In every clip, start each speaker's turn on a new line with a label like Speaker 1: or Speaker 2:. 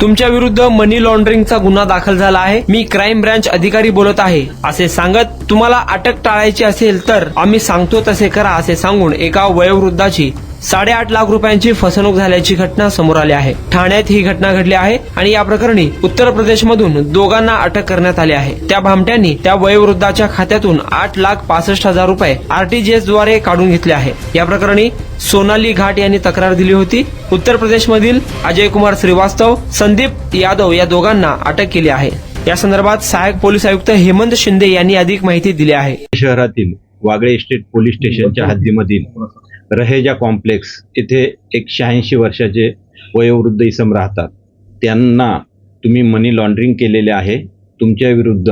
Speaker 1: तुमच्या विरुद्ध मनी लॉन्ड्रिंगचा गुन्हा दाखल झाला आहे. मी क्राईम ब्रांच अधिकारी बोलत आहे असे सांगत तुम्हाला अटक टाळायची असेल तर आम्ही सांगतो तसे करा असे सांगून एका वयोवृद्धाची 8.5 लाख रुपयांची फसवणूक झाल्याची घटना समोर आली आहे. ठाण्यात ही घटना घडली आहे आणि या प्रकरणी उत्तर प्रदेशमधून दोघांना अटक करण्यात आली आहे. त्या भामट्यांनी त्या वयोवृद्धाच्या खात्यातून 8,65,000 रुपये आरटीजीएस द्वारे काढून घेतले आहे. या प्रकरणी सोनाली घाट यांनी तक्रार दिली होती. उत्तर प्रदेशमधील अजय कुमार श्रीवास्तव, संदीप यादव या दोघांना अटक केली आहे. या संदर्भात सहाय्यक पोलीस आयुक्त हेमंत शिंदे यांनी अधिक माहिती दिली आहे.
Speaker 2: शहरातील वागळे इस्टेट पोलीस स्टेशनच्या हद्दीमधील रहेजा कॉम्प्लेक्स येथे 180 वर्षाचे वयोवृद्ध इसम राहतात. त्यांना तुम्ही मनी लॉन्ड्रिंग केलेले आहे. तुमच्या विरुद्ध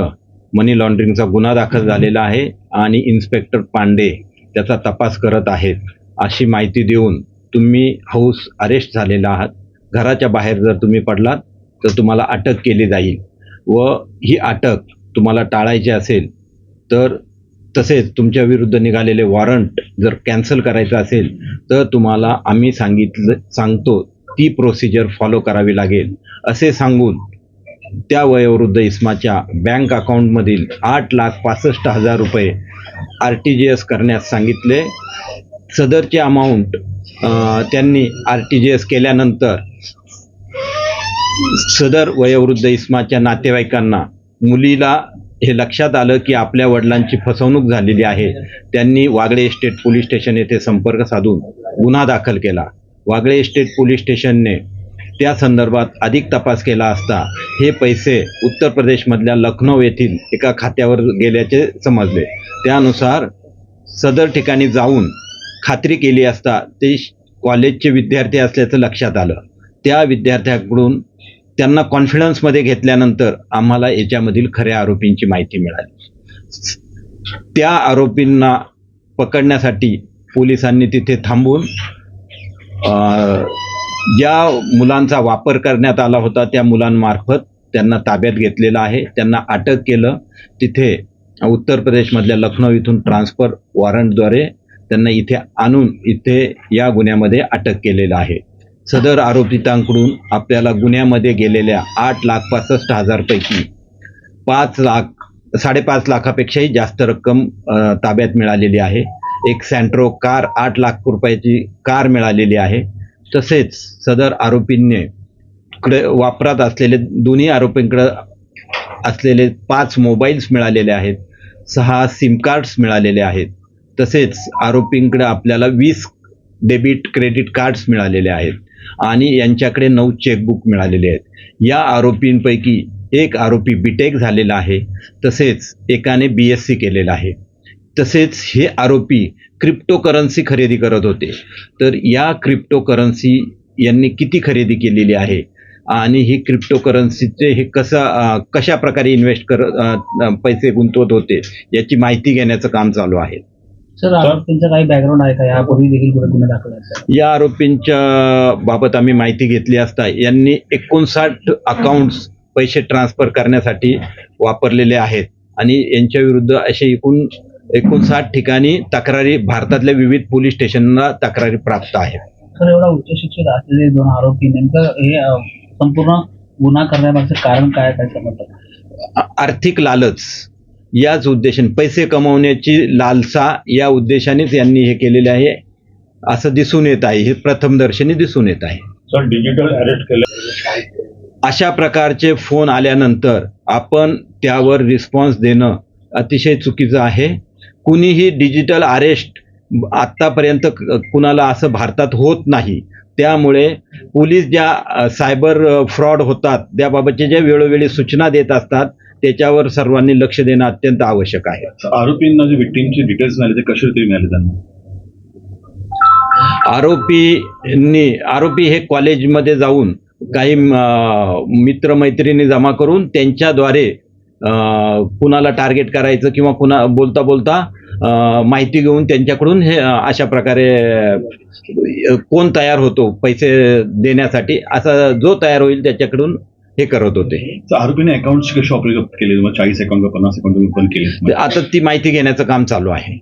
Speaker 2: मनी लॉन्ड्रिंगचा गुन्हा दाखल झालेला आहे आणि इन्स्पेक्टर पांडे त्याचा तपास करत आहेत अशी माहिती देऊन तुम्ही हाऊस अरेस्ट झालेला आहात. घराच्या बाहेर जर तुम्ही पडलात तर तुम्हाला अटक केली जाईल व ही अटक तुम्हाला टाळायची असेल तर तसेच तुमच्या विरुद्ध निघालेले वॉरंट जर कॅन्सल करायचं असेल तर तुम्हाला आम्ही सांगतो ती प्रोसिजर फॉलो करावी लागेल असे सांगून त्या वयोवृद्ध इसमाच्या बँक अकाउंटमधील 8,65,000 रुपये RTGS करण्यास सांगितले. सदरची अमाऊंट त्यांनी RTGS केल्यानंतर सदर वयोवृद्ध इसमाच्या नातेवाईकांना, मुलीला हे लक्षात आलं की आपल्या वडिलांची फसवणूक झालेली आहे. त्यांनी वागळे इस्टेट पोलीस स्टेशन येथे संपर्क साधून गुन्हा दाखल केला. वागळे इस्टेट पोलीस स्टेशनने त्या संदर्भात अधिक तपास केला असता हे पैसे उत्तर प्रदेशमधल्या लखनौ येथील एका खात्यावर गेल्याचे समजले. त्यानुसार सदर ठिकाणी जाऊन खात्री केली असता ते कॉलेजचे विद्यार्थी असल्याचं लक्षात आलं. त्या विद्यार्थ्याकडून त्यांना कॉन्फिडन्समध्ये घेतल्यानंतर आम्हाला याच्यामधील खऱ्या आरोपींची माहिती मिळाली. त्या आरोपींना पकडण्यासाठी पोलिसांनी तिथे थांबून ज्या मुलांचा वापर करण्यात आला होता त्या मुलांमार्फत त्यांना ताब्यात घेतलेलं आहे. त्यांना अटक केलं. तिथे उत्तर प्रदेशमधल्या लखनौ इथून ट्रान्सफर वॉरंटद्वारे त्यांना इथे आणून इथे या गुन्ह्यामध्ये अटक केलेलं आहे. सदर आरोपितांकडून आपल्याला गुन्ह्यामध्ये गेलेल्या 8,65,000 पैकी 5,5 लाखापेक्षाही जास्त रक्कम ताब्यात मिळालेली आहे. एक सँट्रो कार 8 लाख रुपयाची कार मिळालेली आहे. तसेच सदर आरोपींनी वापरात असलेले दोन्ही आरोपींकडे असलेले 5 मोबाईल्स मिळालेले आहेत. 6 सिम कार्ड्स मिळालेले आहेत. तसेच आरोपींकडे आपल्याला 20 डेबिट क्रेडिट कार्ड्स मिळालेले आहेत आणि यांच्याकडे 9 चेकबुक मिळालेले आहेत. या आरोपींपैकी एक आरोपी बीटेक झालेला आहे. तसेच एकाने BSc केलेला आहे. तसेच हे आरोपी क्रिप्टोकरन्सी खरेदी करत होते. तर या क्रिप्टोकरन्सी यांनी किती खरेदी केलेली आहे आणि ही क्रिप्टोकरन्सीचे हे कशा प्रकारे पैसे गुंतवत होते याची माहिती घेण्याचं काम चालू आहे.
Speaker 3: सर, आरोपींचा काही बॅकग्राऊंड आहे का? यापूर्वी देखील गुन्हे दाखल आहेत?
Speaker 2: या आरोपींच्या बाबत आम्ही माहिती घेतली असता यांनी 59 अकाउंट्स पैसे ट्रान्सफर करण्यासाठी वापरलेले आहेत आणि यांच्या विरुद्ध असे एकूण 59 ठिकाणी तक्रारी भारतातल्या विविध पोलीस स्टेशनला तक्रारी प्राप्त आहेत.
Speaker 3: सर, एवढा उच्च शिक्षित असलेले 2 आरोपी नेमकं हे संपूर्ण गुन्हा करण्यामागचं कारण काय समजतं?
Speaker 2: आर्थिक लालच याच उद्देशाने, पैसे कमवण्याची लालसा या उद्देशानेच यांनी हे केलेले आहे असं दिसून येत आहे. हे प्रथमदर्शनी दिसून येत आहे.
Speaker 4: सर, डिजिटल अरेस्ट केलं
Speaker 2: अशा प्रकारचे फोन आल्यानंतर आपण त्यावर रिस्पॉन्स देणं अतिशय चुकीचं आहे. कुणीही डिजिटल अरेस्ट आत्तापर्यंत कुणाला असं भारतात होत नाही. त्यामुळे पोलीस ज्या सायबर फ्रॉड होतात त्याबाबतचे ज्या वेळोवेळी सूचना देत असतात त्याच्यावर सर्वांनी लक्ष देणं अत्यंत आवश्यक आहे.
Speaker 4: आरोपींना जे विक्टिमचे डिटेल्स मिळाले ते कसे मिळाले त्यांना?
Speaker 2: आरोपी हे कॉलेजमध्ये जाऊन काही मित्रमैत्रिणी जमा करून त्यांच्याद्वारे कुणाला टार्गेट करायचं किंवा कुणा बोलता माहिती घेऊन त्यांच्याकडून हे अशा प्रकारे कोण तयार होतो पैसे देण्यासाठी असा जो तयार होईल त्याच्याकडून हे करत होते.
Speaker 4: आरोपीने अकाउंट्स कसे ऑपरेट केले? 40 अकाउंट 50 अकाउंट ओपन केले.
Speaker 2: आता ती माहिती घेण्याचं काम चालू आहे.